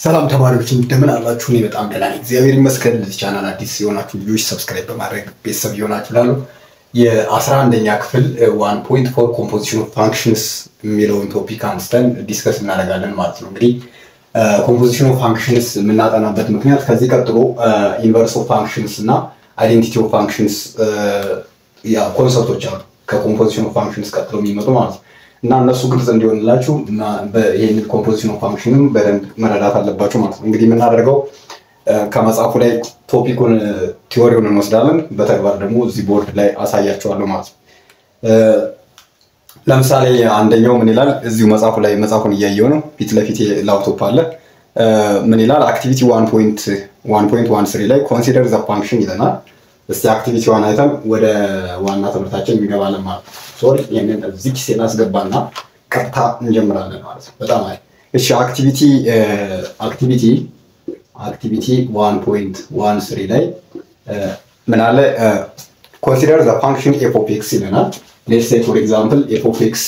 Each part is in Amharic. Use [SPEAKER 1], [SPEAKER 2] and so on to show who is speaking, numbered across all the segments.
[SPEAKER 1] ሰላም ተማሪዎች እንደምን አላችሁ? እኔ በጣም ደህና ነኝ፣ እግዚአብሔር ይመስገን። ለዚህ ቻናል አዲስ የሆናችሁ ልጆች ሰብስክራይብ በማድረግ ቤተሰብ ይሆናችሁ ላሉ የ11ኛ ክፍል 1.4 ኮምፖዚሽን ኦፍ ፋንክሽንስ የሚለውን ቶፒክ አንስተን ዲስከስ እናደርጋለን ማለት ነው። እንግዲህ ኮምፖዚሽን ኦፍ ፋንክሽንስ የምናጠናበት ምክንያት ከዚህ ቀጥሎ ኢንቨርስ ኦፍ ፋንክሽንስ እና አይዴንቲቲ ኦፍ ፋንክሽንስ ኮንሰፕቶች አሉ ከኮምፖዚሽን ኦፍ ፋንክሽንስ ቀጥሎ የሚመጡ ማለት ነው። እና እነሱ ግልጽ እንዲሆንላችሁ እና ይሄንን ኮምፖዚሽን ኦፍ ፋንክሽንን በደንብ መረዳት አለባችሁ ማለት ነው። እንግዲህ የምናደርገው ከመጽሐፉ ላይ ቶፒኩን ቲዎሪውን እንወስዳለን፣ በተግባር ደግሞ እዚህ ቦርድ ላይ አሳያችኋለሁ ማለት ነው። ለምሳሌ አንደኛው ምን ይላል? እዚሁ መጽሐፉ ላይ መጽሐፉን እያየው ነው፣ ፊት ለፊት ላፕቶፕ አለ። ምን ይላል? አክቲቪቲ 1.13 ላይ ኮንሲደር ዘ ፋንክሽን ይለናል። እስቲ አክቲቪቲ ዋን አይተን ወደ ዋና ትምህርታችን እንገባለን ማለት ነው። ሶሪ ይሄንን እዚህ ኪስ እናስገባና ቀጥታ እንጀምራለን ማለት ነው። በጣም አሪፍ። እሺ አክቲቪቲ 1.13 ላይ ምን አለ? ኮንሲደር ዘ ፋንክሽን ኤፍ ኦፍ ኤክስ ይለናል። ሌትስ ሴይ ፎር ኤግዛምፕል ኤፍ ኦፍ ኤክስ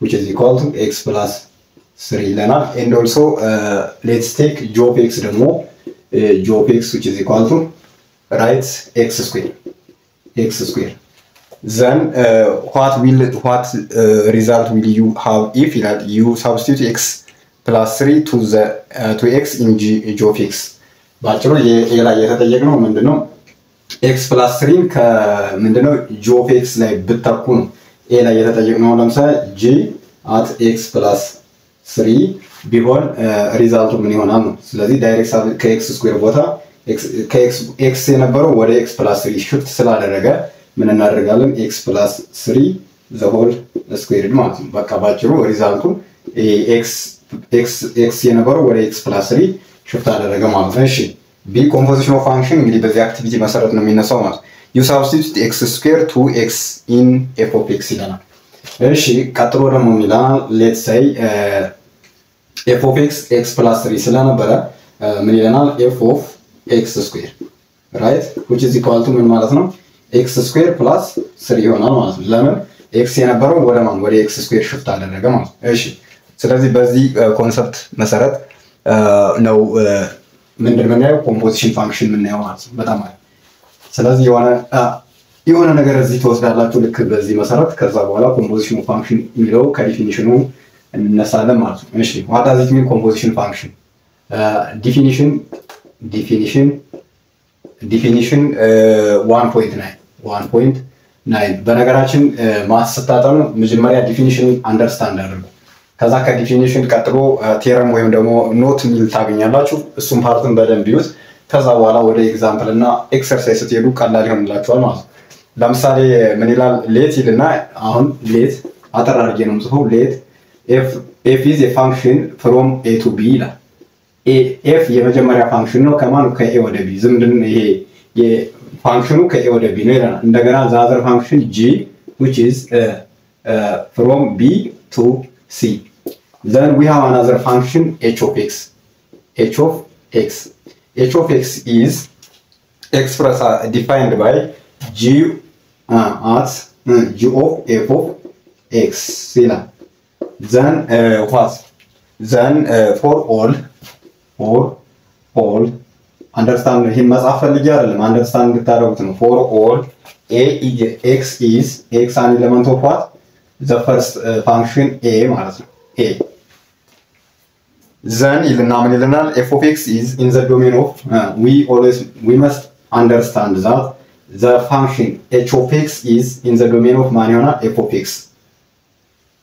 [SPEAKER 1] which is equal to x plus 3 ይለናል። and also let's take g of x ደግሞ g of x which is equal to right x square. Then what result will you have if you substitute x plus 3 to x in g of x? ባጭሩ ይሄ ላይ የተጠየቅነው ምንድነው? x plus 3 ከምንድነው g of x ላይ ብትተኩ ነው። ይሄ ላይ የተጠየቅነው ለምሳሌ g at x plus 3 ቢሆን ሪዛልቱ ምን ይሆናል ነው። ስለዚህ ዳይሬክት ከx ስኩዌር ቦታ x የነበረው ወደ x plus 3 ሽፍት ስላደረገ ምን እናደርጋለን? x plus 3 the whole squared ማለት ነው። በቃ ባጭሩ ሪዛልቱ x የነበረው ወደ x plus 3 ሽፍት አደረገ ማለት ነው። እሺ ቢ ኮምፖዚሽን ኦፍ ፋንክሽን እንግዲህ በዚህ አክቲቪቲ መሰረት ነው የሚነሳው ማለት ነው። you substitute x square to x in f of x ይለናል። እሺ ቀጥሎ ደግሞ ይላል let's say f of x x plus 3 ስለነበረ ምን ይለናል? f of x square right which is equal to ምን ማለት ነው? x square plus 3 ይሆናል ማለት ነው። ለምን x የነበረው ወደ ማን ወደ x square ሽፍት አደረገ ማለት ነው። እሺ ስለዚህ በዚህ ኮንሰፕት መሰረት ነው ምንድነው የምናየው? ኮምፖዚሽን ፋንክሽን የምናየው ማለት ነው። በጣም አሪፍ። ስለዚህ የሆነ ነገር እዚህ ተወስዳላችሁ ልክ በዚህ መሰረት፣ ከዛ በኋላ ኮምፖዚሽን ፋንክሽን የሚለው ከዲፊኒሽኑ እንነሳለን ማለት ነው። እሺ what does it mean composition function? definition 1.9 በነገራችን ማስ ስታጠኑ መጀመሪያ ዲፊኒሽን አንደርስታንድ አድርጉ። ከዛ ከዲፊኒሽን ቀጥሎ ቴረም ወይም ደግሞ ኖት ሚል ታገኛላችሁ። እሱም ፓርትን በደንብ ይዩት። ከዛ በኋላ ወደ ኤግዛምፕል እና ኤክሰርሳይዝ ስትሄዱ ቀላል ይሆንላችኋል ማለት ነው። ለምሳሌ ምን ይላል? ሌት ይልና አሁን ሌት አጠር አድርጌ ነው የምጽፈው። ሌት f is a function from a to b ይላል። f የመጀመሪያ ፋንክሽን ነው ከማን ከa ወደ b። ዝምድን ይሄ የፋንክሽኑ ከa ወደ b ነው ይላል። እንደገና the other function g which is from b to c. Then we have another function h of x. h of x is expressed defined by g at g of f of x ይላል። Then for all understand ይሄን መጻፍ ፈልጌ አይደለም፣ understand እንድታደርጉት ነው። for all x is x an element of what? the first function a ማለት ነው። a then ይልና ምን ይለናል? f of x is in the domain of we must understand that the function h of x is in the domain of ማን ይሆናል? f of x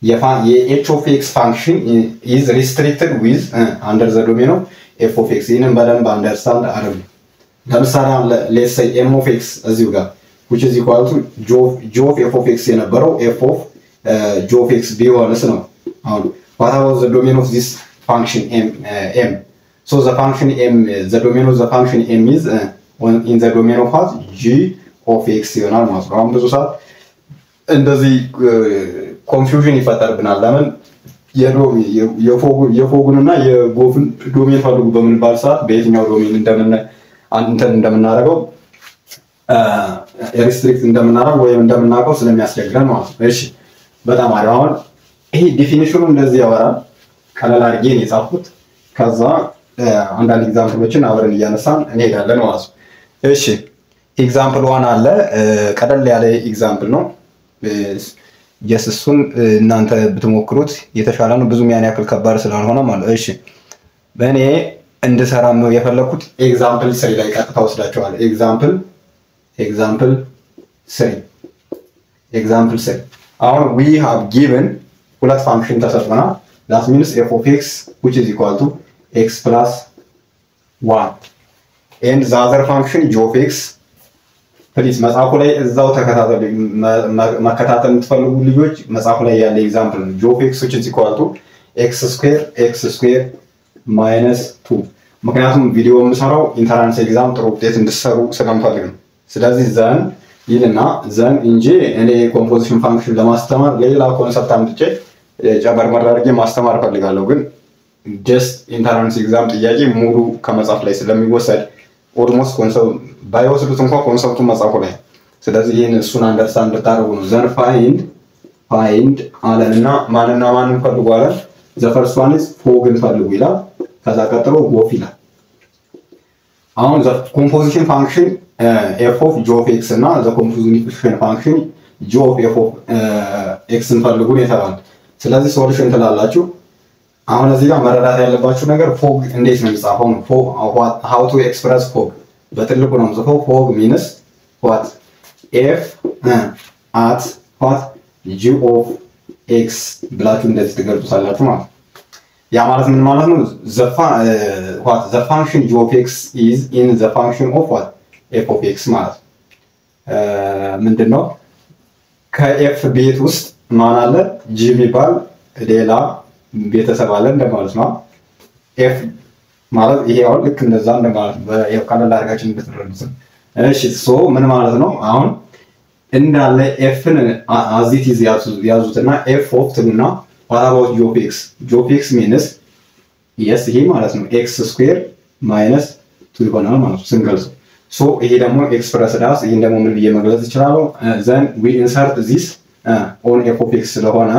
[SPEAKER 1] h of x function is restricted with under the domain of f of x. ይህንን በደንብ አንደርስታንድ አድርጉ። ለምሳሌ let's say m of x እዚሁ ጋር which is equal to g of f of x የነበረው f of g of x ቢሆንስ ነው። አሁን what about the domain of this function m? So the function m, the domain of the function m is in the domain of what? g of x ይሆናል ማለት ነው። አሁን ብዙ ሰዓት እንደዚህ ኮንፊውዥን ይፈጠርብናል። ለምን የፎጉንና የጎፍን ዶሜን ፈልጉ በምንባል ሰዓት በየትኛው ዶሜን እንደምናደርገው ሪስትሪክት እንደምናደርገው ወይም እንደምናውቀው ስለሚያስቸግረን ማለት ነው። እሺ በጣም አሪፍ። አሁን ይሄ ዲፊኒሽኑ እንደዚህ ያወራል። ቀለል አድርጌ ነው የጻፍኩት። ከዛ አንዳንድ ኤግዛምፕሎችን አብረን እያነሳን እንሄዳለን ማለት ነው። እሺ ኤግዛምፕል 1 አለ። ቀለል ያለ ኤግዛምፕል ነው። እሱን እናንተ ብትሞክሩት የተሻለ ነው። ብዙም ያን ያክል ከባድ ስላልሆነ ማለት። እሺ በእኔ እንድሰራ የፈለኩት ኤግዛምፕል 3 ላይ ቀጥታ ወስዳቸዋለሁ። ኤግዛምፕል 3 አሁን we have given ሁለት ፋንክሽን ተሰጥቶናል። that means f of x which is equal to x plus 1 and the other function g of x. ፕሊዝ መጽሐፉ ላይ እዛው ተከታተሉ። መከታተል የምትፈልጉ ልጆች መጽሐፉ ላይ ያለ ኤግዛምፕል ነው። g of x which is equal to x square minus 2። ምክንያቱም ቪዲዮ የምሰራው ኢንተራንስ ኤግዛም ጥሩ ውጤት እንድትሰሩ ስለምፈልግ ነው። ስለዚህ ዘን ይልና ዘን እንጂ እኔ ኮምፖዚሽን ፋንክሽን ለማስተማር ሌላ ኮንሰፕት አምጥቼ ጨመርመር አድርጌ ማስተማር ፈልጋለሁ። ግን ጀስት ኢንተራንስ ኤግዛም ጥያቄ ሙሉ ከመጽሐፍ ላይ ስለሚወሰድ ኦልሞስት ኮንሰፕት ባይወስዱት እንኳን ኮንሰፕቱ መጽሐፉ ላይ። ስለዚህ ይህን እሱን አንደርስታንድ እንድታደርጉ ነው። ዘን ፋይንድ አለንና ማንና ማንን ፈልጉ አለን። ዘ ፈርስት ዋን ኢዝ ፎግን ፈልጉ ይላል። ከዛ ቀጥሎ ጎፍ ይላል። አሁን ዘ ኮምፖዚሽን ፋንክሽን f of g of x እና ዘ ኮምፖዚሽን ፋንክሽን g of f of x እንፈልጉን የተባለ። ስለዚህ ሶሉሽን ትላላችሁ። አሁን እዚህ ጋር መረዳት ያለባችሁ ነገር ፎግ እንዴት ነው የሚጻፈው ነው። how to express fog በትልቁ ነው የምጽፈው። fog means what f at what g of x ብላችሁ እንደዚህ ትገልጹታላችሁ ማለት ነው። ያ ማለት ምን ማለት ነው? the function g of x is in the function of what f of x ማለት ምንድነው? ከኤፍ ቤት ውስጥ ማን አለ? g የሚባል ሌላ ቤተሰብ አለ እንደማለት ነው። ኤፍ ማለት ይሄ አሁን ልክ እንደዛ እንደማለት በኤፍ ቀለል አድርጋችን እንድትረዱት። እሺ ሶ ምን ማለት ነው? አሁን እንዳለ ኤፍን አዚት ያዙትና ኤፍ ኦፍ ትሉና what about g of x? g of x means yes ይሄ ማለት ነው x square minus 2 ይሆናል ማለት ነው ስንገልጸው። ሶ ይሄ ደግሞ ኤክስፕረስ ዳስ ይሄን ደግሞ ምን ብዬ መግለጽ እችላለሁ? then we insert this on f of x ስለሆነ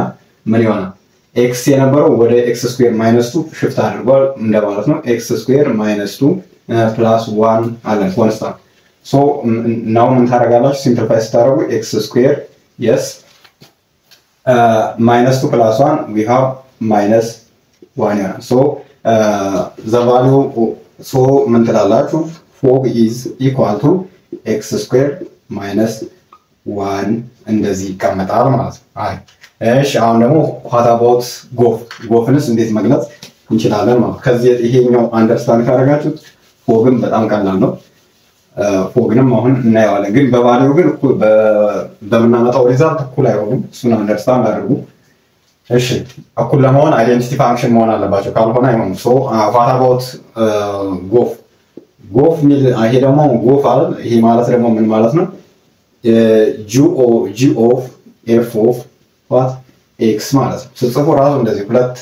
[SPEAKER 1] ምን ይሆናል? x የነበረው ወደ x square minus 2 ሽፍት አድርጓል እንደማለት ነው። x square minus 2 plus 1 አለ ኮንስታንት። ሶ ናው ምን ታደርጋላችሁ? ሲምፕሊፋይ ስታደርጉ x square yes minus 2 plus 1 we have minus 1 ይሆናል። ሶ the value so ምን ትላላችሁ? fog is equal to x square minus 1 እንደዚህ ይቀመጣል ማለት ነው። አይ እሺ አሁን ደግሞ what about ጎፍንስ እንዴት መግለጽ እንችላለን ማለት ከዚህ ይሄኛው አንደርስታንድ ካደረጋችሁት ፎግም በጣም ቀላል ነው። ፎግንም አሁን እናየዋለን። ግን በባህሪው ግን በምናመጣው ሪዛልት እኩል አይሆንም። እሱን አንደርስታንድ አድርጉ። እሺ እኩል ለመሆን አይደንቲቲ ፋንክሽን መሆን አለባቸው፣ ካልሆነ አይሆንም። ሶ what about ጎፍ ሚል ይሄ ደግሞ ጎፍ አይደል? ይሄ ማለት ደግሞ ምን ማለት ነው? g of f of what x ማለት ነው። ስትጽፉ ራሱ እንደዚህ ሁለት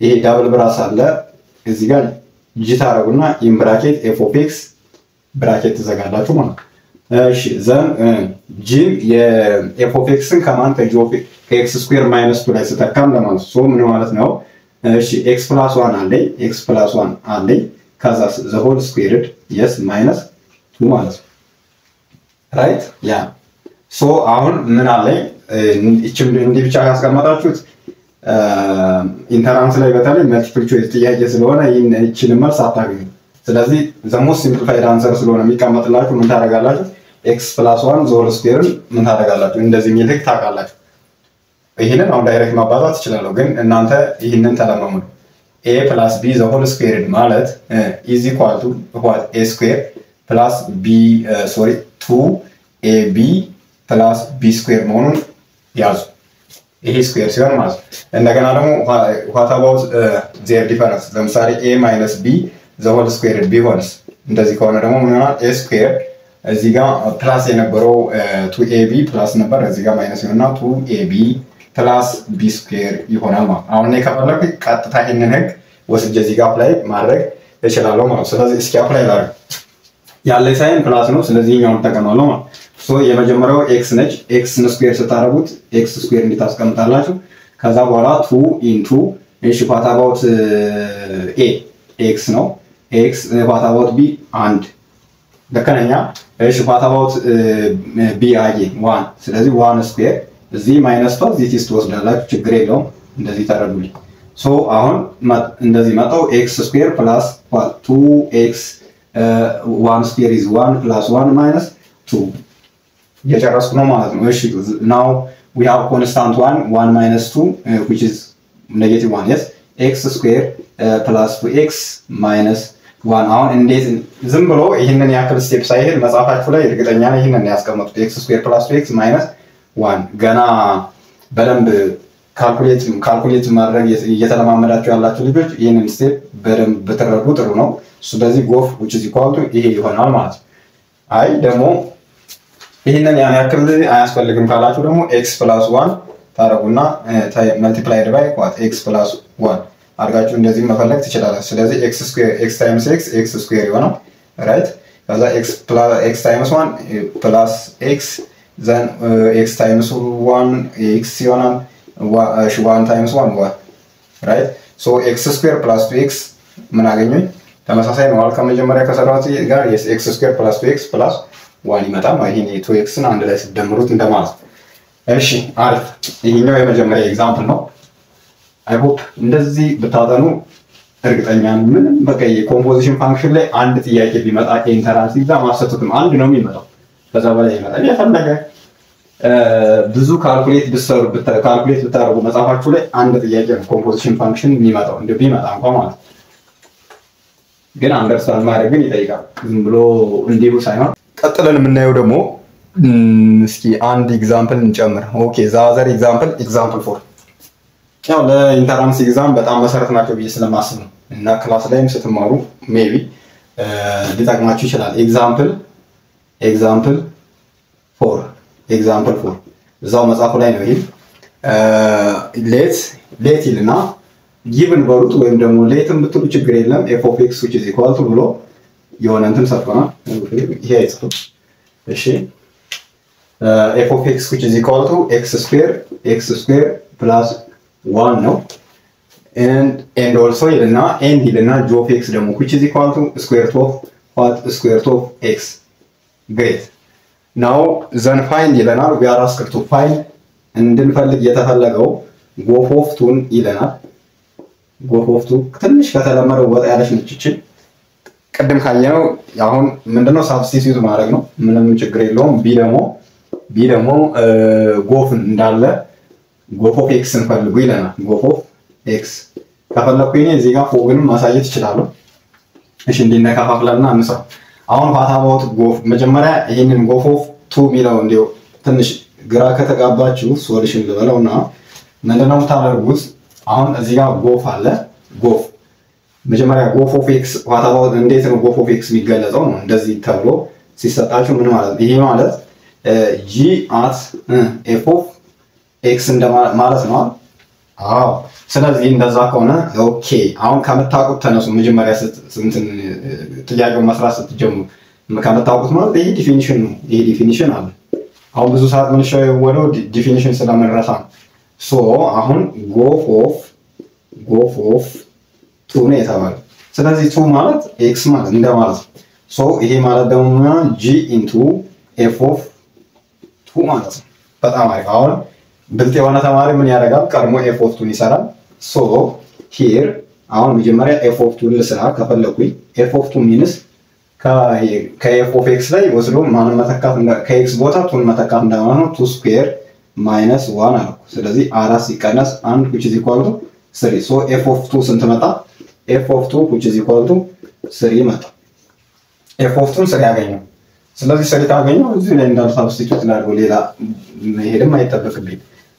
[SPEAKER 1] ይሄ ዳብል ብራስ አለ እዚህ ጋር g ታረጉና ኢን ብራኬት f of x ብራኬት ተዘጋላችሁ ማለት ነው። እሺ ዘን g የf of x ን ከማን ከg of x ስኩዌር ማይነስ 2 ላይ ስተካም ለማለት ሶ ምን ማለት ነው? እሺ x + 1 አለኝ ከዛ the whole squared yes minus 2 ማለት ነው። ራይት ያ ሶ አሁን ምን አለኝ እቺም እንዲህ ብቻ ያስቀመጣችሁት ኢንተራንስ ላይ በተለይ መልቲፕል ቾይስ ጥያቄ ስለሆነ እቺን መልስ አታገኙ። ስለዚህ the most simplified answer ስለሆነ የሚቀመጥላችሁ ምን ታደርጋላችሁ? x + 1 the whole square ምን ታደርጋላችሁ? እንደዚህ የሚልክ ታውቃላችሁ። ይሄንን አሁን ዳይሬክት ማባዛት ትችላለሁ፣ ግን እናንተ ይሄንን ተለማመዱ። a plus b the whole squared ማለት is equal to what a square plus b 2ab plus b square መሆኑን ያዙ። ይሄ ስኩዌር ሲሆን ማለት ነው። እንደገና ደግሞ what about their difference? ለምሳሌ a minus b the whole squared ቢሆንስ እንደዚህ ከሆነ ደግሞ ምን ይሆናል? a square እዚህ ጋር ፕላስ የነበረው 2ab ፕላስ ነበር፣ እዚህ ጋር ማይነስ ይሆንና 2ab ፕላስ b ስኩዌር ይሆናል ማለት ነው። አሁን ከፈለኩ ቀጥታ ይሄንን ህግ ወስጄ እዚህ ጋር አፕላይ ማድረግ እችላለሁ ማለት ነው። ስለዚህ እስኪ አፕላይ ላድርግ። ያለ ሳይን ፕላስ ነው፣ ስለዚህ እኛውን ተጠቀማለሁ ማለት ሶ የመጀመሪያው x ነች። x ስኩዌር ስታረጉት x ስኩዌር እንድታስቀምጣላችሁ ከዛ በኋላ 2 ኢንቱ እሺ what about a x ነው x what about b አንድ ለከነኛ እሺ what about b አየ 1 ስለዚህ 1 ስኩዌር እዚህ ማይነስ 2 ዚስ ትወስዳላችሁ ችግር የለውም እንደዚህ ታረጉልኝ ሶ አሁን እንደዚህ መጣው x ስኩዌር ፕላስ 2x 1 ስኩዌር is 1 plus 1 minus 2 የጨረስኩ ነው ማለት ነው እሺ now we have constant 1 minus 2 which is negative 1 yes x square plus 2x minus 1 አሁን እንዴት ዝም ብሎ ይሄንን ያክል ስቴፕ ሳይሄድ መጻፋችሁ ላይ እርግጠኛ ነኝ ይሄንን ያስቀምጡት x square plus 2x minus 1 ገና በደንብ ካልኩሌት ማድረግ እየተለማመዳችሁ ያላችሁ ልጆች ይሄንን ስቴፕ በደንብ በተረዱ ጥሩ ነው ስለዚህ ጎፍ which is equal to ይሄ ይሆናል ማለት ነው አይ ደግሞ ይሄንን ያን ያክል አያስፈልግም ካላችሁ ደግሞ x plus 1 ታረጉና multiplied by what x plus 1 አድርጋችሁ እንደዚህ መፈለግ ትችላላችሁ ስለዚህ x square x times x square ይሆናል right ከዛ x times 1 plus x then x times 1 x ይሆናል 1 times 1 right so x square plus 2x ምን አገኘኝ ተመሳሳይ ነው አልካ መጀመሪያ ከሰራሁት ጋር yes x square plus 2x plus 1 ይመጣል ማለት ይሄ 2x ን አንድ ላይ ሲደምሩት እንደማለት እሺ አሪፍ ይሄኛው የመጀመሪያ ኤግዛምፕል ነው አይ ሆፕ እንደዚህ ብታጠኑ እርግጠኛ ምን በቃ የኮምፖዚሽን ፋንክሽን ላይ አንድ ጥያቄ ቢመጣ ኢንተራንስ ኤግዛም አሰጥቱም አንድ ነው የሚመጣው ከዛ በላይ ይመጣል የፈለገ ብዙ ካልኩሌት ብታረጉ መጻፋችሁ ላይ አንድ ጥያቄ ኮምፖዚሽን ፋንክሽን የሚመጣው እንደ ቢመጣ እንኳን ማለት ግን አንደርስታንድ ማድረግ ግን ይጠይቃል ዝም ብሎ እንዲሁ ሳይሆን ቀጥለን የምናየው ደግሞ እስኪ አንድ ኤግዛምፕል እንጨምር ኦኬ ዛዘር ኤግዛምፕል 4 ያው ለኢንተራንስ ኤግዛም በጣም መሰረት ናቸው ብዬ ስለማስብ ነው እና ክላስ ላይም ስትማሩ ሜቢ ሊጠቅማችሁ ይችላል ኤግዛምፕል 4 እዛው መጽሐፉ ላይ ነው ይሄ ሌት ይልና ጊቭን በሩት ወይም ደግሞ ሌትም ብትሉ ችግር የለም f of x which is equal to ብሎ የሆነ እንትን ሰጥቶናል ይሄ አይጽፉ እሺ f of x which is equal to x square plus 1 ነው and also ይልና g of x ደግሞ which is equal to square root of x great now then find ይለናል we are asked to find እንድንፈልግ የተፈለገው ጎፍ ኦፍ 2 ይለናል ጎፍ ኦፍ 2 ትንሽ ከተለመደው ወጣ ያለች ነች ቀደም ካየነው አሁን ምንድነው ሳብስቲቲዩት ማድረግ ነው ምንም ችግር የለውም ቢ ደግሞ ጎፍ እንዳለ ጎፍ ኦፍ x እንፈልጉ ይለናል ጎፍ ኦፍ x ከፈለኩኝ እዚህ ጋር ፎግንም ማሳየት ይችላል እሺ እንዲነካፋፍለና አንሰው አሁን ፋታቦት ጎፍ መጀመሪያ ይሄንን ጎፍ ኦፍ 2 ሚለው እንዲው ትንሽ ግራ ከተጋባችሁ ሶሉሽን ልበለውና ምንድነው ታደርጉት አሁን እዚህ ጋር ጎፍ አለ ጎፍ መጀመሪያ ጎፍ ኦፍ x ፋታቦት እንዴት ነው ጎፍ ኦፍ x የሚገለጸው ነው እንደዚህ ተብሎ ሲሰጣችሁ ምን ማለት ይሄ ማለት g at f of x እንደማለት ነው አዎ ስለዚህ እንደዛ ከሆነ ኦኬ አሁን ከመታቁት ተነሱ መጀመሪያ እንትን ጥያቄው መስራት ስትጀምሩ ከመታቁት ማለት ይሄ ዲፊኒሽን ነው ይሄ ዲፊኒሽን አለ አሁን ብዙ ሰዓት ምን ወደው ዲፊኒሽን ስለመረሳ ሶ አሁን ጎፍ ኦፍ 2 ነው የተባለው ስለዚህ 2 ማለት x ማለት እንደማለት ሶ ይሄ ማለት ደግሞ g into f of 2 ማለት ነው በጣም አሪፍ አሁን ብልጥ የሆነ ተማሪ ምን ያደርጋል ቀድሞ f of 2 ይሰራል ሶ ሂር አሁን መጀመሪያ f of 2 ልስራ ከፈለኩኝ f of 2 means ከf of x ላይ ወስዶ ማን መተካት ከx ቦታ 2 መተካት እንደማለት ነው 2 square minus 1 አልኩ ስለዚህ 4 ሲቀነስ 1 which is equal to 3 so f of 2 ስንት መጣ f of 2 which is equal to 3 መጣ f of 2 3 ያገኘው ስለዚህ 3 ካገኘው እዚህ ላይ እንዳል ሳብስቲቲዩት ላድርገው ሌላ መሄድም አይጠበቅብኝ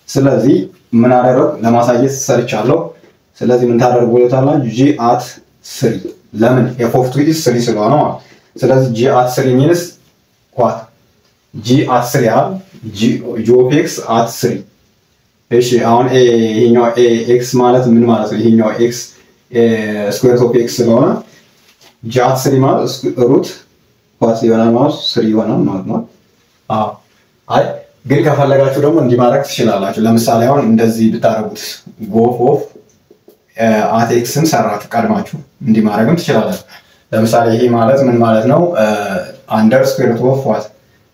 [SPEAKER 1] ስለዚህ ምን አደረግ ለማሳየት ሰርቻለሁ ስለዚህ ምን ታደርጉታላችሁ g at 3 ለምን f of 2 is 3 ስለሆነ ስለዚህ g at 3 means what g at 3 ያል g of x at 3 እሺ አሁን ይሄኛው x ማለት ምን ማለት ነው ይሄኛው x square root of x ስለሆነ g at 3 ማለት root what ይሆናል ማለት 3 ይሆናል ማለት ነው አይ ግን ከፈለጋችሁ ደግሞ እንዲህ ማድረግ ትችላላችሁ። ለምሳሌ አሁን እንደዚህ ብታረጉት ጎፍ ኦፍ አት ኤክስን ሰራት ቀድማችሁ እንዲህ ማድረግም ትችላላችሁ። ለምሳሌ ይሄ ማለት ምን ማለት ነው? አንደር ስኩዌር ሩት ኦፍ ዋት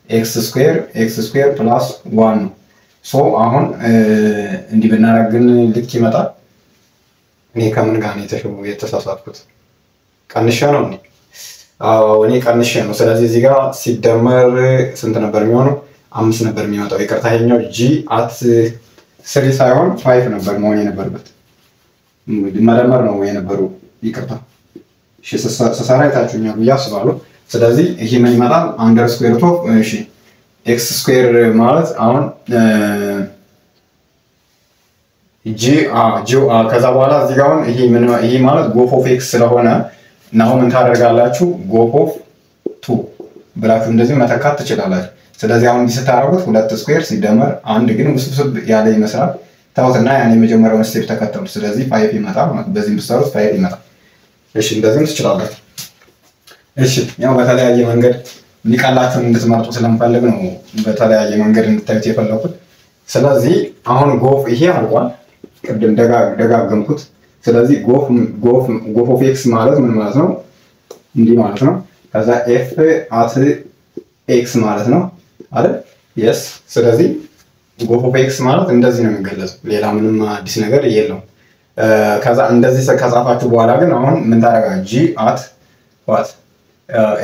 [SPEAKER 1] ኤክስ ስኩዌር ፕላስ 1 ነው። ሶ አሁን እንዲህ ብናደርግ ግን ልክ ይመጣል። እኔ ከምን ጋር ነው የተሳሳትኩት? ቀንሼ ነው እንዴ? አዎ እኔ ቀንሼ ነው። ስለዚህ እዚህ ጋር ሲደመር ስንት ነበር የሚሆነው? 5 ነበር የሚመጣው። ይቅርታ ይሄኛው ጂ አት 3 ሳይሆን 5 ነበር መሆን የነበረበት። መደመር ነው የነበረው። ይቅርታ እሺ፣ ሰሰራ አይታችሁኛል ብዬ አስባለሁ። ስለዚህ ይሄ ምን ይመጣል? አንደር ስኩዌር ሩት ኦፍ እሺ ኤክስ ስኩዌር ማለት አሁን ከዛ በኋላ እዚህ ጋር አሁን ይሄ ማለት ጎፍ ኦፍ ኤክስ ስለሆነ ናው ምን ታደርጋላችሁ? ጎፍ ኦፍ 2 ብላችሁ እንደዚህ መተካት ትችላላችሁ። ስለዚህ አሁን እንዲህ ስታደርጉት 2 ስኩዌር ሲደመር 1 ግን ውስብስብ ያለ ይመስላል። ታውትና ያኔ የመጀመሪያውን ስቴፕ ተከተሉ። ስለዚህ 5 ይመጣል ማለት በዚህም ብትሰሩት 5 ይመጣል። እሺ እንደዚህም ትችላላችሁ። እሺ ያው በተለያየ መንገድ ሊቃላችሁን እንድትመርጡ ስለምፈልግ ነው በተለያየ መንገድ እንድታዩት የፈለኩት። ስለዚህ አሁን ጎፍ ይሄ አልቋል። ቅድም ደጋገምኩት። ስለዚህ ጎፍ ኦፍ ኤክስ ማለት ምን ማለት ነው? እንዲህ ማለት ነው። ከዛ ኤፍ አት ኤክስ ማለት ነው አይደል? የስ። ስለዚህ ጎፍ ኦፍ ኤክስ ማለት እንደዚህ ነው የሚገለጸው። ሌላ ምንም አዲስ ነገር የለውም። ከዛ እንደዚህ ከጻፋችሁ በኋላ ግን አሁን ምን ታደርጋላችሁ? ጂ አት ዋት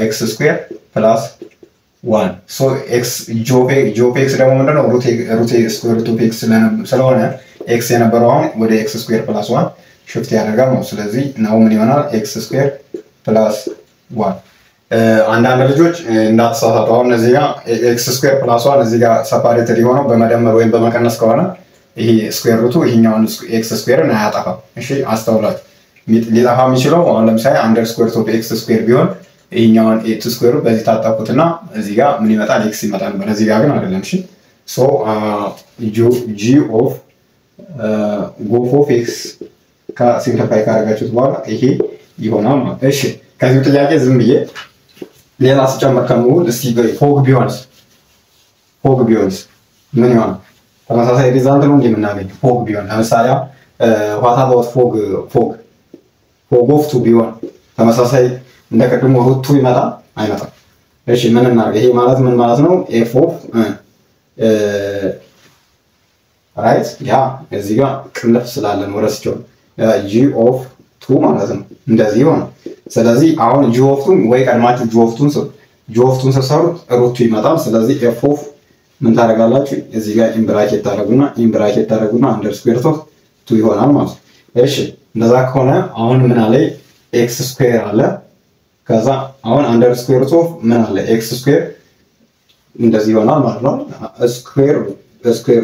[SPEAKER 1] ኤክስ ስኩዌር ፕላስ 1 ሶ ኤክስ ጂ ኦፍ ኤክስ ደግሞ ምንድነው? ሩት ስኩዌር ሩት ኦፍ ኤክስ ስለሆነ ኤክስ የነበረው አሁን ወደ ኤክስ ስኩዌር ፕላስ 1 ሽፍት ያደርጋል ነው። ስለዚህ ነው ምን ይሆናል? ኤክስ ስኩዌር ፕላስ 1። አንዳንድ ልጆች እንዳትሳሳቱ። አሁን እዚህ ጋር ኤክስ ስኩዌር ፕላስ 1 እዚህ ጋር ሰፓሬትድ የሆነው በመደመር ወይም በመቀነስ ከሆነ ይሄ ስኩዌር ሩቱ ይሄኛውን ኤክስ ስኩዌርን አያጠፋም። እሺ አስተውላችሁ። ሊጠፋ የሚችለው አሁን ለምሳሌ አንደር ስኩዌር ሩት ኦፍ ኤክስ ስኩዌር ቢሆን ይሄኛውን ኤክስ ስኩዌር በዚህ ታጣቁትና እዚህ ጋር ምን ይመጣል? ኤክስ ይመጣል። በዚህ ጋር ግን አይደለም። እሺ ሶ ጂ ኦፍ ጎፍ ኦፍ ኤክስ ከሲምፕሊፋይ ካደረጋችሁት በኋላ ይሄ ይሆናል ማለት። እሺ ከዚህ ጥያቄ ዝም ብዬ ሌላ ስጨምር ከምውል እስቲ ፎግ ቢሆንስ ምን ይሆናል? ተመሳሳይ ሪዛልት ነው እንደምናገኘው። ፎግ ቢሆን ለምሳሌ ዋት አባውት ፎግ ኦፍ 2 ቢሆን ተመሳሳይ እንደ ቀድሞ ሩት 2 ይመጣል አይመጣም? እሺ ምን እናድርግ? ይሄ ማለት ምን ማለት ነው? ኤፍ ኦፍ ራይት ያ እዚህ ጋር ቅልፍ ስላለን ወረስቸው ጂ ኦፍ 2 ማለት ነው። እንደዚህ ሆነ። ስለዚህ አሁን ጂ ኦፍ 2 ወይ ቀድማችሁ ጂ ኦፍ 2 ስትሰሩት ሩት 2 ይመጣል። ስለዚህ ኤፍ ኦፍ ምን ታደርጋላችሁ? እዚህ ጋር ኢምብራኬት ታደርጉና አንደር ስኩዌር ሩት ኦፍ 2 ይሆናል ማለት ነው። እሺ እንደዛ ከሆነ አሁን ምን አለ? ኤክስ ስኩዌር አለ። ከዛ አሁን አንደር ስኩዌር ሩት ኦፍ ምን አለ? ኤክስ ስኩዌር እንደዚህ ይሆናል ማለት ነው። ስኩዌር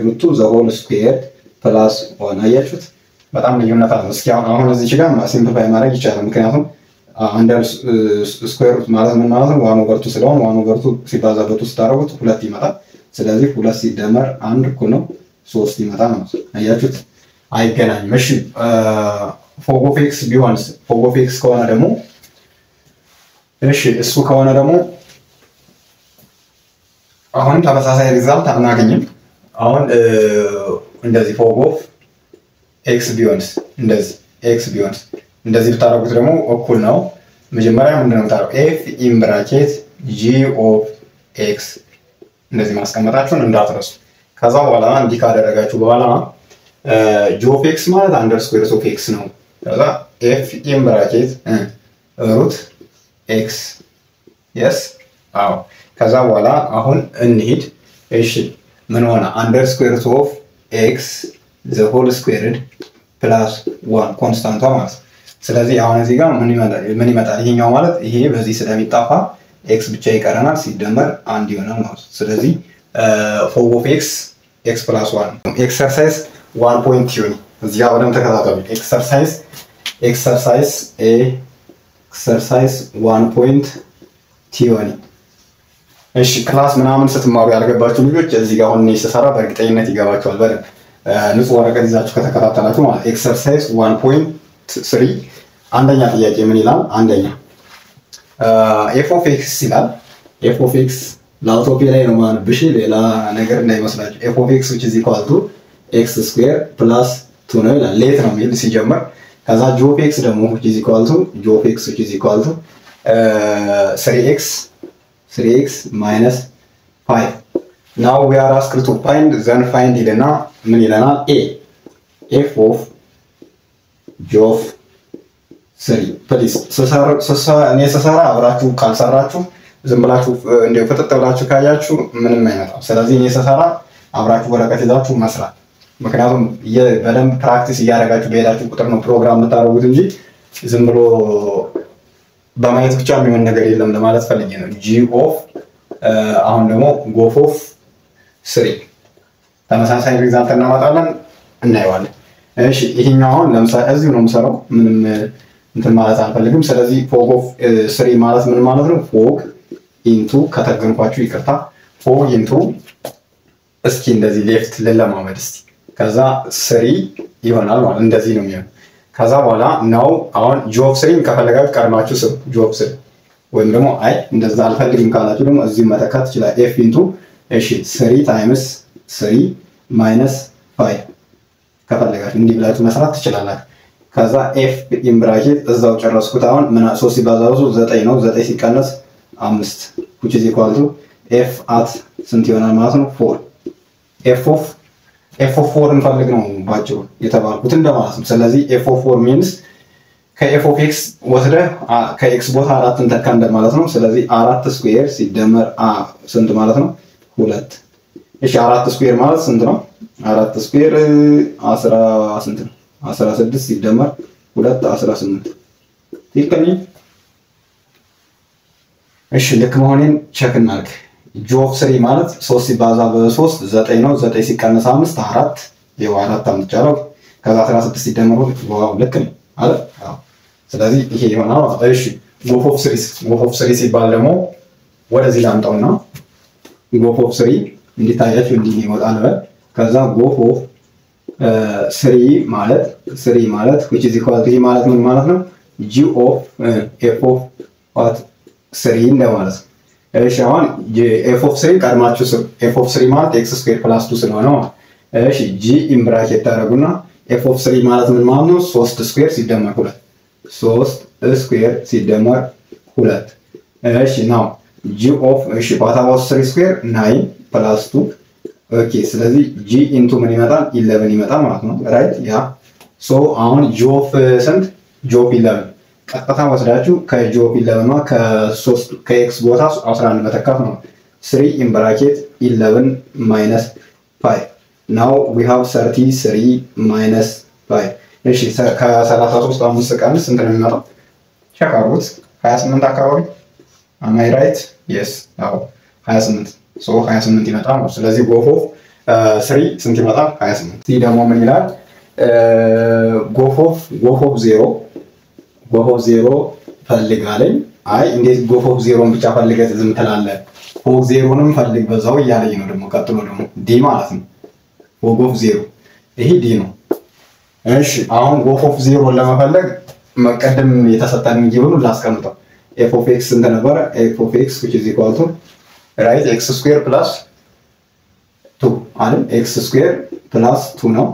[SPEAKER 1] ሩት ዘ ሆል ስኩዌር ፕላስ 1 አያችሁት? በጣም ልዩነት አለ። እስኪ አሁን እዚህ ጋር ሲምፕሊፋይ ማድረግ ይቻላል። ምክንያቱም አንደር ስኩዌር ሩት ማለት ምን ማለት ነው? 1 ኦቨር 2 ስለሆነ 1 ኦቨር 2 ሲባዛ በ2 ስታደርጉት 2 ይመጣል። ስለዚህ 2 ሲደመር 1 እኩል ነው 3 ይመጣል ማለት ነው። አያችሁት? አይገናኝም። እሺ ፎግ ኦፍ ኤክስ ቢሆንስ? ፎግ ኦፍ ኤክስ ከሆነ ደግሞ እሺ እሱ ከሆነ ደግሞ አሁን ተመሳሳይ ሪዛልት አናገኝም። አሁን እንደዚህ ፎግ ኦፍ ኤክስ ቢሆንስ? እንደዚህ ብታደርጉት ደግሞ እኩል ነው። መጀመሪያ ምንድነው የምታደርጉት? ኤፍ ኢን ብራኬት ጂ ኦፍ ኤክስ እንደዚህ ማስቀመጣችሁን እንዳትረሱ። ከዛ በኋላ እንዲህ ካደረጋችሁ በኋላ ጂ ኦፍ ኤክስ ማለት አንደር ስኩዌር ሩት ኦፍ ኤክስ ነው። ከዛ ኤፍ ኢን ብራኬት ሩት ኤክስ የስ አዎ። ከዛ በኋላ አሁን እንሂድ። እሺ ምን ሆነ? አንደር ስኩዌር ሩት ኦፍ ኤክስ ዘ ሆል ስኩዌርድ ፕላስ 1 ኮንስታንቷ ማለት ነው። ስለዚህ አሁን እዚህ ጋር ምን ይመጣል? ይሄኛው ማለት ይሄ በዚህ ስለሚጣፋ ኤክስ ብቻ ይቀረናል፣ ሲደመር 1 ይሆናል ማለት ነው። ስለዚህ ፎግ ኦፍ ኤክስ ፕላስ 1 ኤክሰርሳይዝ 1.20 እዚህ ጋር በደንብ ተከታተሉ። ኤክሰርሳይዝ 1.20 እሺ ክላስ ምናምን ስትማሩ ያልገባችሁ ልጆች እዚህ ጋር አሁን ስሰራ በእርግጠኝነት ይገባችኋል በደንብ ንጹህ ወረቀት ይዛችሁ ከተከታተላችሁ ማለት። ኤክሰርሳይዝ 1.3 አንደኛ ጥያቄ ምን ይላል? አንደኛ ኤፍ ኦፍ ኤክስ ይላል። ኤፍ ኦፍ ኤክስ ላፕቶፕ ላይ ነው ማንብሽ ሌላ ነገር እንዳይመስላችሁ f of x which is equal to x square plus 2 ነው ይላል ሌት ነው የሚል ሲጀምር ከዛ g of x ደግሞ which is equal to g of x which is equal to 3x minus 5 now we are asked to find then find ይለና ምን ይለናል a f of g of 3 please እኔ ስሰራ አብራችሁ ካልሰራችሁ ዝም ብላችሁ እንደው ፈጠጥ ብላችሁ ካያችሁ ምንም አይመጣም ስለዚህ እኔ ስሰራ አብራችሁ ወረቀት ይዛችሁ መስራት ምክንያቱም በደንብ ፕራክቲስ እያደረጋችሁ በሄዳችሁ ቁጥር ነው ፕሮግራም የምታደርጉት እንጂ ዝም ብሎ በማየት ብቻ የሚሆን ነገር የለም ለማለት ፈልጌ ነው g of አሁን ደግሞ go of 3 ተመሳሳይ ኤግዛምፕል እናመጣለን እናየዋለን እሺ ይሄኛው አሁን ለምሳሌ እዚሁ ነው የምሰራው ምንም እንትን ማለት አልፈልግም ስለዚህ fog of 3 ማለት ምን ማለት ነው fog into ከተገንኳችሁ ይቅርታ fog into እስኪ እንደዚህ ሌፍት ለማመድ እስቲ ከዛ 3 ይሆናል ማለት እንደዚህ ነው የሚሆነው ከዛ በኋላ ነው አሁን g of 3 ከፈለጋችሁ ቀርማችሁ ስሩ g of 3 ወይም ደግሞ አይ እንደዛ አልፈልግም ካላችሁ ደግሞ እዚህ መተካት ይችላል f into እሺ 3 times 3 minus 5 ከፈለጋችሁ እንዲህ ብላችሁ መስራት ትችላላችሁ ከዛ f in bracket እዛው ጨረስኩት አሁን ምን 3 ሲባዛው 9 ነው 9 ሲቀነስ 5 which is equal to f at ስንት ይሆናል ማለት ነው 4 f of 4 እንፈልግ ነው ባጭሩ የተባልኩት እንደማለት ነው ስለዚህ f of 4 means ከf of x ወስደ ከx ቦታ 4 እንተካ እንደማለት ነው ስለዚህ 4 ስኩዌር ሲደመር ስንት ማለት ነው 2 እሺ 4 ስኩዌር ማለት ስንት ነው 4 ስኩዌር 10 ስንት ነው 16 ሲደመር 2 18 ትክክል ነው እሺ ልክ መሆኔን ቼክ እናድርግ g of 3 ማለት 3 ሲባዛ በ3 9 ነው 9 ሲቀነስ 5 4 ይኸው 4 አምጥቻለሁ ከዛ 16 ሲደመር ዋው ልክ ነው አይደል አዎ ስለዚህ ይሄ ይሆናል እሺ go of 3 ሲባል ደግሞ ወደዚህ ላምጣውና go of 3 እንዲታያችሁ እንዲህ ይወጣል ከዛ go of 3 ማለት which is equal to ማለት ምን ማለት ነው g of f of what 3 እንደማለት ነው እሺ አሁን f of 3 ቀድማችሁ f of 3 ማለት x square plus 2 ስለሆነ እሺ g in bracket ታደርጉና f of 3 ማለት ምን ማለት ነው 3 ስኩዌር ሲደመር 2 3 ስኩዌር ሲደመር 2 እሺ now g of እሺ what about 3 ስኩዌር 9 plus 2 ኦኬ ስለዚህ g into ምን ይመጣል 11 ይመጣል ማለት ነው ራይት ያ ሶ አሁን g of ስንት g of 11 ቀጥታ ወስዳችሁ ከg of 11 ነው ከ3 ከx ቦታ 11 መተካት ነው 3 in bracket 11 minus 5 now we have 33 minus 5 እሺ ከ33 5 ቀንስ ስንት ነው የሚመጣው ቼክ አድርጉት 28 አካባቢ am I right yes አዎ 28 so 28 ይመጣል ነው ስለዚህ go of 3 ስንት ይመጣል 28 ይሄ ደግሞ ምን ይላል go of 0 go of 0 ፈልጋለኝ አይ እንዴት go of 0 ብቻ ፈልገህ ዝም ትላለህ fog 0ንም ፈልግ በዛው እያለኝ ነው ደግሞ ቀጥሎ ደግሞ d ማለት ነው fog of 0 ይሄ d ነው እሺ አሁን go of 0 ለመፈለግ መቀደም የተሰጠን ጊብሉ ላስቀምጠው f of x እንደ ነበር f of x which is equal to right x square plus 2 አይደል x square plus 2 ነው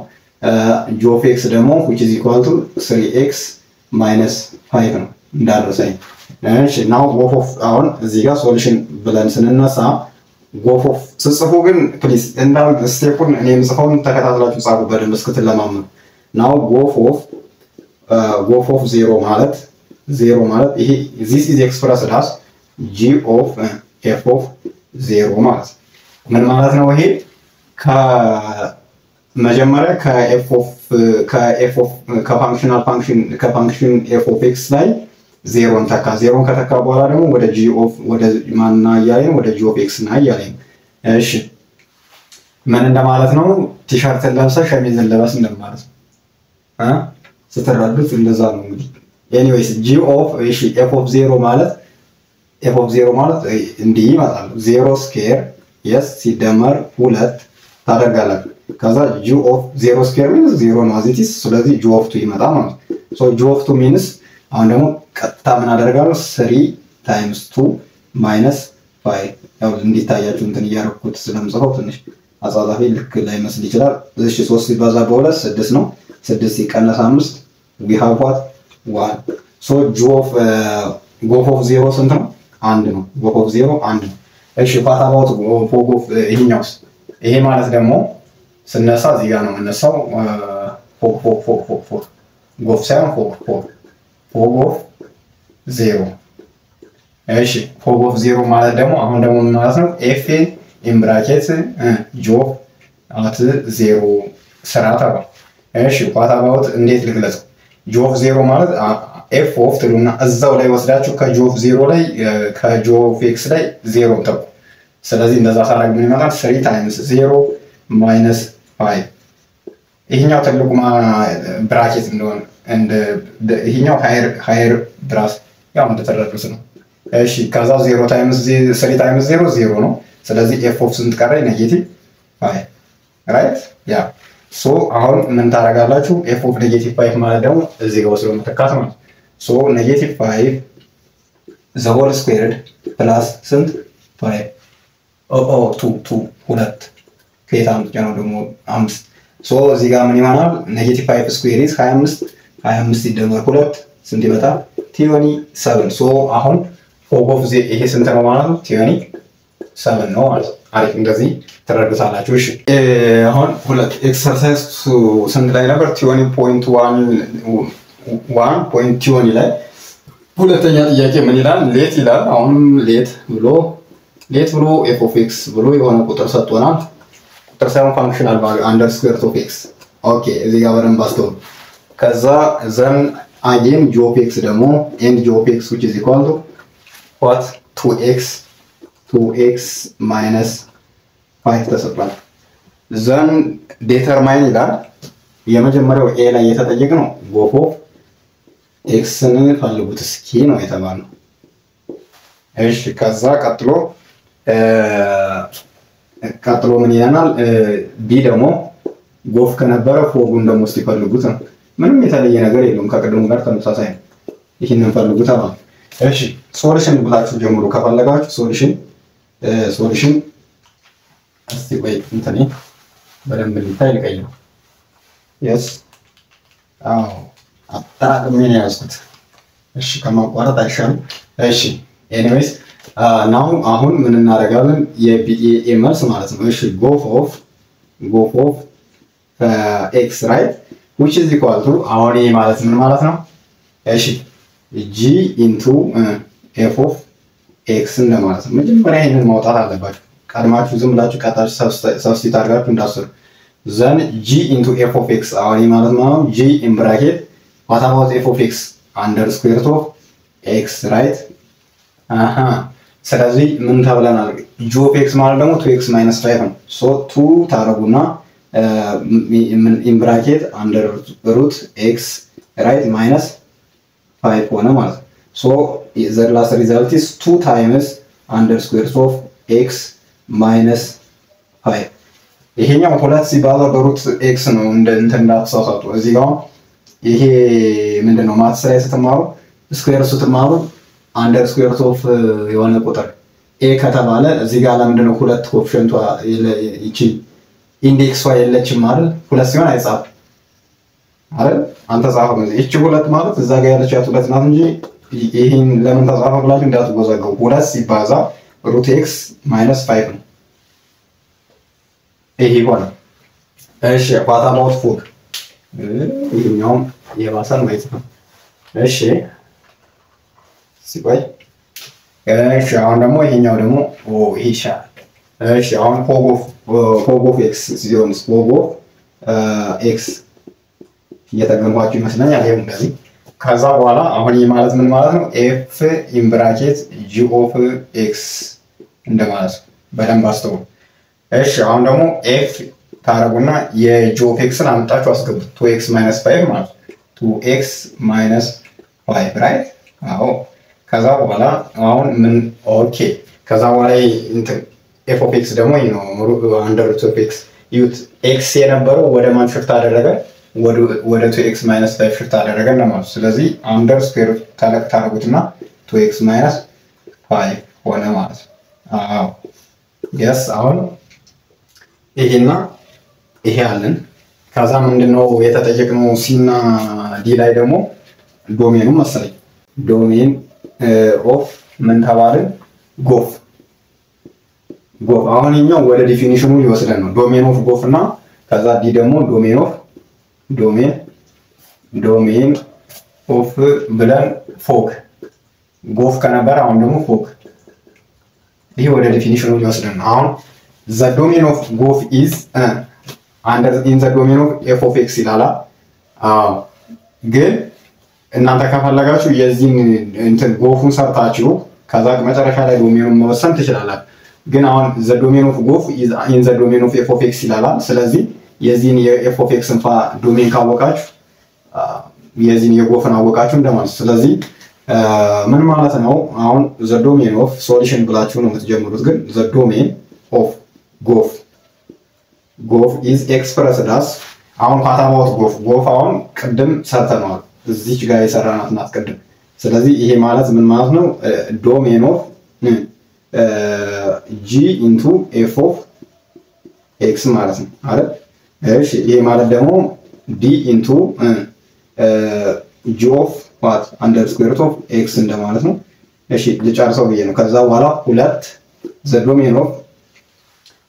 [SPEAKER 1] g of x ደግሞ which is equal to 3x minus 5 ነው እንዳረሰኝ እሺ now go of አሁን እዚህ ጋር ሶሉሽን ብለን ስንነሳ go of ጽፉ ግን ፕሊዝ እንዳው ስቴፑን እኔም ጽፈውን ተከታትላችሁ ጻፉ በደንብ እስክትለማመዱ now go of 0 ማለት ይሄ this is expressed as g of f of 0 ማለት ምን ማለት ነው ይሄ መጀመሪያ ከፋንክሽናል ከፋንክሽን f of x ላይ 0 ተካ 0 ከተካ በኋላ ደግሞ ወደ g of ወደ ማንና ያያይ ወደ g of x እና ያያይ እሺ ምን እንደማለት ነው ቲሸርት ለብሰህ ሸሚዝን ለበስ እንደማለት ነው ስትረዱት እንደዛ ነው እንግዲህ anyways g of እሺ f of 0 ማለት እንዲህ ይመጣል 0 ስኩዌር yes ሲደመር 2 ታደርጋላችሁ ከዛ g of 0 ስኩዌር means 0 ነው አዚቲስ ስለዚህ g of 2 ይመጣ ማለት so g of 2 means አሁን ደግሞ ቀጥታ ምን አደርጋለሁ 3 times 2 minus ፋይ ያው እንዲታያችሁ እንትን እያደረኩት ስለምጽፈው ትንሽ አጻጻፊ ልክ ላይ መስል ይችላል። እሺ 3 ሲባዛ በ2 6 ነው። 6 ሲቀነስ 5 we have what 1 so ጎፍ ኦፍ 0 ስንት ነው? 1 ነው። ጎፍ ኦፍ 0 1 ነው። እሺ what about ፎግ ኦፍ ይሄኛውስ? ይሄ ማለት ደግሞ ስነሳ እዚህ ጋር ነው የምነሳው። ፎግ ጎፍ ሳይሆን ፎግ ኦፍ 0 እሺ ፎግ ኦፍ 0 ማለት ደግሞ አሁን ደግሞ ምን ማለት ነው? ኤፍ ኢን ብራኬት ጆብ አት 0 ስራ ተባለ። እሺ what about እንዴት ልግለጽ? ጆብ 0 ማለት ኤፍ ኦፍ ትሉና እዛው ላይ ወስዳችሁ ከጆብ 0 ላይ ከጆብ ኤክስ ላይ 0 ተቁ። ስለዚህ እንደዛ ሳደርግ ምን ይመጣል? 3 ታይምስ 0 ማይነስ 5 ይሄኛው ትልቁ ብራኬት እንደሆነ ይሄኛው ሃየር ብራስ ያው እንደተረዱት ነው። እሺ ከዛ 0 ታይምስ 3 ታይምስ 0 0 ነው። ስለዚህ ኤፍ ኦፍ ስንት ቀረ? ኔጌቲቭ 5 ራይት ያ ሶ አሁን ምን ታደርጋላችሁ? ኤፍ ኦፍ ኔጌቲቭ 5 ማለት ደግሞ እዚህ ጋር ወስዶ መተካት ማለት ሶ ኔጌቲቭ 5 ዘ ሆል ስኩዌርድ ፕላስ ስንት 5 2 ከየት አምጥቼ ነው ደግሞ 5 ሶ እዚህ ጋር ምን ይሆናል? ኔጌቲቭ 5 ስኩዌር ኢዝ 25 ሲደመር 2 ስንት ይመጣል? 27 ሶ አሁን ፎግ ኦፍ ይሄ ስንት ነው ማለት ነው? 27 ነው ማለት ነው። አሪፍ እንደዚህ ተረድታላችሁ። እሺ አሁን ሁለት ኤክሰርሳይዝ ስንት ላይ ነበር? 20.1.20 ላይ ሁለተኛ ጥያቄ ምን ይላል? ሌት ይላል። አሁንም ሌት ብሎ ኤፍ ኦፍ ኤክስ ብሎ የሆነ ቁጥር ሰጥቶናል። ቁጥር ሳይሆን ፋንክሽናል አንደር ስኩዌር ኦፍ ኤክስ። ኦኬ እዚህ ጋር በደንብ አስተውሉ። ከዛ ዘን አጌን ጂ ኦፍ ኤክስ ደግሞ ኤንድ ጂ ኦፍ ኤክስ which is equal to what 2x minus 5 ተሰጥቷል። ዘን ዴተርማይን ይላል። የመጀመሪያው ኤ ላይ የተጠየቅነው ጎፍ ኦፍ ኤክስን ፈልጉት እስኪ ነው የተባለው። እሺ ከዛ ቀጥሎ ምን ይለናል? ቢ ደግሞ ጎፍ ከነበረ ፎጉን ደግሞ እስኪ ፈልጉት ነው። ምንም የተለየ ነገር የለውም፣ ከቅድሙ ጋር ተመሳሳይ ነው። ይህንን ፈልጉት ማለት እሺ ሶሉሽን ብላችሁ ጀምሩ ከፈለጋችሁ። ሶሉሽን እስቲ ቆይ እንትኔ በደንብ ሊታይ ልቀይረው። የስ አጠራቅሜ ነው ያዝኩት። እሺ ከማቋረጥ አይሻልም? እሺ ኤኒዌይስ ናው አሁን ምን እናደርጋለን? የቢኤ መልስ ማለት ነው። እሺ ጎፍ ኦፍ ኤክስ ራይት which is equal to አሁን ይሄ ማለት ምን ማለት ነው? እሺ g into f of x እንደማለት ነው። መጀመሪያ ይሄንን ማውጣት አለባችሁ። ቀድማችሁ ዝም ብላችሁ ቀጣችሁ ሰብስቲት አድርጋችሁ እንዳትሰሩ። ዘን g into f of x አሁን ይሄ ማለት ነው g in bracket what about f of x under square root of x right ስለዚህ ምን ተብለናል? g of x ማለት ደግሞ 2x minus 5 ነው። so 2 ታረጉና in bracket under root x right minus 5 ሆነ ማለት ነው። so the last result is 2 times under square root of x minus 5 ይሄኛው ሁለት ሲባዛ በሩት x ነው። እንትን እንዳትሳሳቱ። እዚህ ጋር ይሄ ምንድነው ማትስ ላይ ስትማሩ ስኩዌር ስትማሩ አንደር ስኩዌር ሩት ኦፍ የሆነ ቁጥር a ከተባለ እዚህ ጋር ለምንድነው ሁለት ኮኤፊሺየንቷ ይቺ ኢንዴክሷ የለችም አይደል? ሁለት ሲሆን አይጻፍም አይደል? አንተ ጻፈው እንጂ እቺ ሁለት ማለት እዛ ጋር ያለችው ሁለት ናት እንጂ ይሄን ለምን ተጻፈ ብላችሁ እንዳትጎዘገቡ። ሁለት ሲባዛ ሩት ኤክስ ማይነስ 5 ነው ይሄ ሆነ። እሺ what about ፎግ? ይሄኛው የባሰን ማለት ነው። እሺ ሲቆይ እሺ አሁን ደግሞ ይሄኛው ደግሞ ይሻላል። እሺ አሁን ፎግ ኦፍ ኤክስ ሲሆንስ ፎግ ኦፍ ኤክስ እየተገንባችሁ ይመስለኛል። ይሄም እንደዚህ ከዛ በኋላ አሁን ይሄ ማለት ምን ማለት ነው? ኤፍ ኢን ብራኬት ጂ ኦፍ ኤክስ እንደማለት ነው። በደንብ አስተውሉ። እሺ አሁን ደግሞ ኤፍ ታረጉና የጂ ኦፍ ኤክስን አምጣችሁ አስገቡት። 2x minus 5 ማለት 2x minus 5 ራይት? አዎ ከዛ በኋላ አሁን ምን ኦኬ ከዛ በኋላ እንትን ኤፍ ኦፍ ኤክስ ደግሞ ይሄ ነው አንደር ሩት ኦፍ ኤክስ ዩት ኤክስ የነበረው ወደ ማን ሽፍት አደረገ? ወደ 2x minus 5 ሽፍት አደረገ ማለት። ስለዚህ አንደር ስኩዌር ታረጉትና 2x minus 5 ሆነ ማለት ነው። yes አሁን ይሄና ይሄ አለን ከዛ ምንድነው የተጠየቅነው ሲ እና ዲ ላይ ደግሞ ዶሜኑ መሰለኝ ዶሜን ኦፍ ምን ተባልን ጎፍ አሁን እኛው ወደ ዲፊኒሽኑ ይወስደን ነው ዶሜን ኦፍ ጎፍ እና ከዛ ዲ ደግሞ ዶሜን ኦፍ ብለን ፎግ ጎፍ ከነበር አሁን ደግሞ ፎግ ይሄ ወደ ዲፊኒሽኑ ይወስደን ነው አሁን the domain of golf is in the domain of f of x ይላል ግን እናንተ ከፈለጋችሁ የዚህን እንትን ጎፉን ሰርታችሁ ከዛ መጨረሻ ላይ ዶሜኑን መወሰን ትችላላችሁ ግን አሁን the domain of golf is in the domain of f of x ይላል ስለዚህ የዚህን የf of x ዶሜን ካወቃችሁ የዚህን የጎፍን አወቃችሁ እንደማለት ስለዚህ ምን ማለት ነው አሁን the domain of solution ብላችሁ ነው የምትጀምሩት ግን the domain of golf is expressed as አሁን what about golf አሁን ቅድም ሰርተናል እዚች ጋር የሰራናት ናት ቅድም ስለዚህ ይሄ ማለት ምን ማለት ነው domain of g into f of x ማለት ነው አይደል እሺ ይሄ ማለት ደግሞ d into g of what under square root of x እንደማለት ነው እሺ ልጨርሰው ብዬ ነው ከዛ በኋላ ሁለት the domain of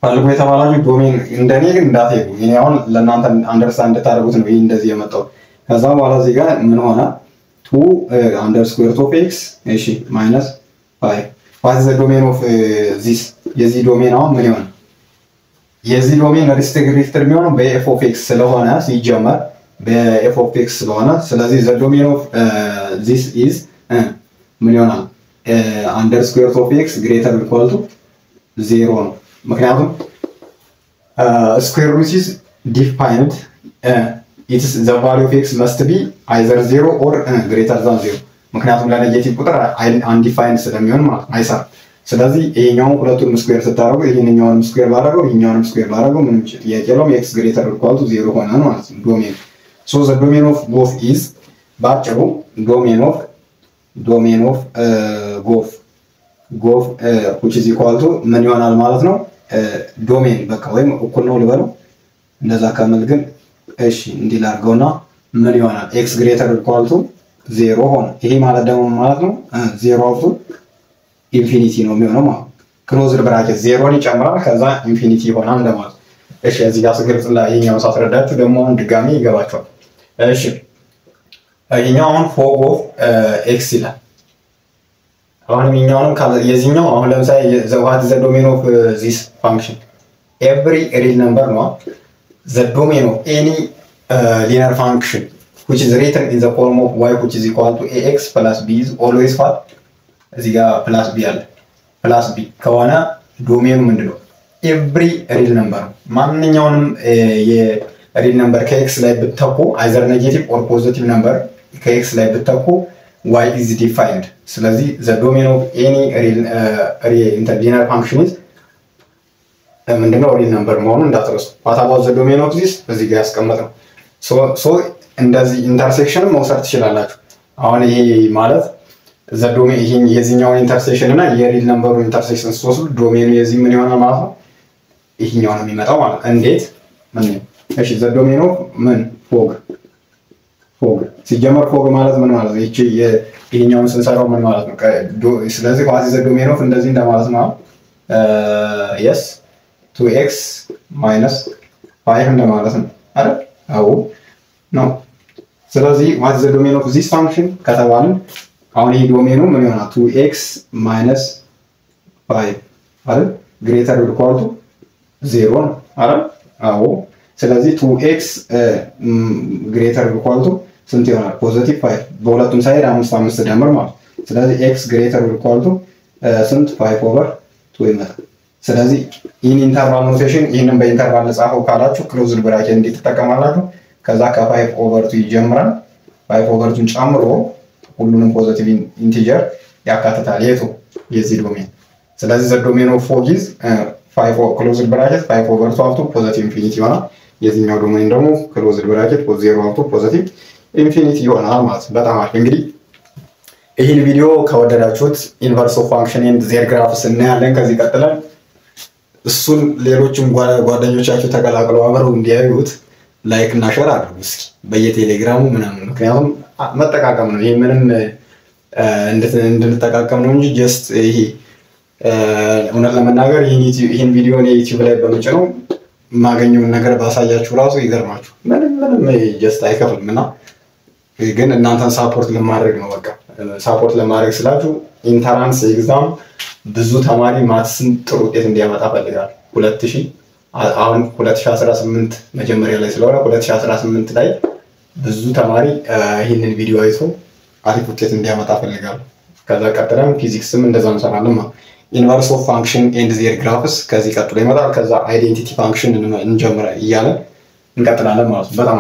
[SPEAKER 1] ፈልጎ የተባላችሁ ዶሜን እንደኔ ግን እንዳትሄዱ እኔ አሁን ለእናንተ አንደርስታንድ ታደርጉት ነው ይሄ እንደዚህ የመጣው ከዛ በኋላ እዚህ ጋር ምን ሆነ 2 under square root of x እሺ minus 5 what is the domain of this የዚህ ዶሜን አሁን ምን ይሆናል የዚህ ዶሜን ሪስትሪክትድ የሚሆነው በf of x ስለሆነ ሲጀመር በf of x ስለሆነ ስለዚህ the domain of this is ምን ይሆናል under square root of x greater than or equal to 0 ነው ምክንያቱም square root is defined it's the value of x must be either 0 or greater than 0 ምክንያቱም ለኔጌቲቭ ቁጥር undefined ስለሚሆን ማለት አይሰራ ስለዚህ ይሄኛውን ሁለቱን ስኩዌር ስታደርጉ ይሄንኛውን ስኩዌር ባደረገው ምንም ጥያቄ የለውም x greater or equal to 0 ሆነ ማለት ነው ዶሜን so the domain of golf is ባጭሩ domain of golf which is equal to ምን ይሆናል ማለት ነው ዶሜን በቃ ወይም እኩል ነው ልበለው እንደዛ ካመል ግን እሺ እንዲህ ላርገውና ምን ይሆናል x greater or equal to 0 ሆነ ይሄ ማለት ደግሞ ማለት ነው 0 up to infinity ነው የሚሆነው ማለት ክሎዝድ ብራኬት 0 ይጨምራል ከዛ ኢንፊኒቲ ይሆናል እንደማለት እሺ እዚህ ጋር ስግልጽ ላይ ይሄኛው ሳስረዳችሁ ደግሞ አሁን ድጋሚ ይገባችኋል እሺ ይሄኛው አሁን fog of x ይላል አሁን ይሄኛውን የዚህኛው አሁን ለምሳሌ what is the domain of this function every real number ነው the domain of any linear function which is written in the form of y which is equal to ax plus b is always what እዚህ ጋር plus b አለ plus b ከሆነ ዶሜኑ ምንድነው every real number ማንኛውንም የሪል ነምበር ከx ላይ ብትተኩ either negative or positive number ከx ላይ ብትተኩ y is defined ስለዚህ the domain of any linear function is ምንድነው real number መሆኑን እንዳትረሱ what about the domain of this እዚህ ጋር ያስቀመጥነው so እንደዚህ ኢንተርሴክሽን መውሰድ ትችላላችሁ አሁን ይሄ ማለት the domain ይሄን የዚህኛውን ኢንተርሴክሽን እና የሪል ነምበሩ ኢንተርሴክሽን ሶስቱ ዶሜኑ የዚህ ምን ይሆናል ማለት ነው ይሄኛው ነው የሚመጣው ማለት እንዴት ምን እሺ the domain of ምን fog ሲጀመር fog ማለት ምን ማለት ነው እቺ ይሄኛውን ስንሰራው ምን ማለት ነው ስለዚህ what is the domain of እንደዚህ እንደማለት ነው yes 2x minus 5 እንደማለት ነው አይደል አዎ ነው ስለዚህ what is the domain of this function ከተባልን አሁን ይሄ ዶሜኑ ምን ይሆናል 2x minus 5 አይደል greater or equal to 0 ነው አይደል አዎ ስለዚህ 2x greater or equal to ስንት ይሆናል ፖዚቲቭ 5 በሁለቱም ሳይድ 5 ደምር ማለት ስለዚህ x greater or equal to ስንት 5 over 2 ይመጣል ስለዚህ in interval notation ይሄንን በኢንተርቫል ለጻፈው ካላችሁ ክሎዝድ ብራኬት እንዴት ተጠቀማላችሁ ከዛ ከ5 over 2 ይጀምራል 5 over 2 ጨምሮ ሁሉንም ፖዚቲቭ ኢንቲጀር ያካትታል የቱ የዚህ ዶሜን ስለዚህ the domain of fog is 5 closed bracket 5 over 2 up to positive infinity ይሆናል የዚህኛው ዶሜን ደግሞ closed bracket 0 up to positive infinity ይሆናል ማለት በጣም አሪፍ እንግዲህ ይህን ቪዲዮ ከወደዳችሁት ኢንቨርስ ኦፍ ፋንክሽን ኤንድ ዜር ግራፍስ እናያለን ከዚህ ቀጥለን። እሱን ሌሎችም ጓደኞቻችሁ ተቀላቅለው አብረው እንዲያዩት ላይክ እና ሼር አድርጉ እስኪ በየቴሌግራሙ ምናምን። ምክንያቱም መጠቃቀም ነው ይሄ ምንም እንድንጠቃቀም ነው እንጂ ጀስት ይሄ እውነት ለመናገር ይህን ቪዲዮ ዩቲዩብ ላይ በመጭነው የማገኘውን ነገር ባሳያችሁ ራሱ ይገርማችሁ። ምንም ጀስት አይከፍልም እና ግን እናንተን ሳፖርት ለማድረግ ነው። በቃ ሳፖርት ለማድረግ ስላችሁ ኢንተራንስ ኤግዛም ብዙ ተማሪ ማትስን ጥሩ ውጤት እንዲያመጣ ፈልጋለሁ። 2018 መጀመሪያ ላይ ስለሆነ 2018 ላይ ብዙ ተማሪ ይህንን ቪዲዮ አይቶ አሪፍ ውጤት እንዲያመጣ ፈልጋለሁ። ከዛ ቀጥለን ፊዚክስም እንደዛ እንሰራለን ማለት ኢንቨርስ ኦፍ ፋንክሽን ኤንድ ዜር ግራፍስ ከዚህ ቀጥሎ ይመጣል። ከዛ አይዴንቲቲ ፋንክሽን እንጀምር እያለን እንቀጥላለን ማለት ነው። በጣም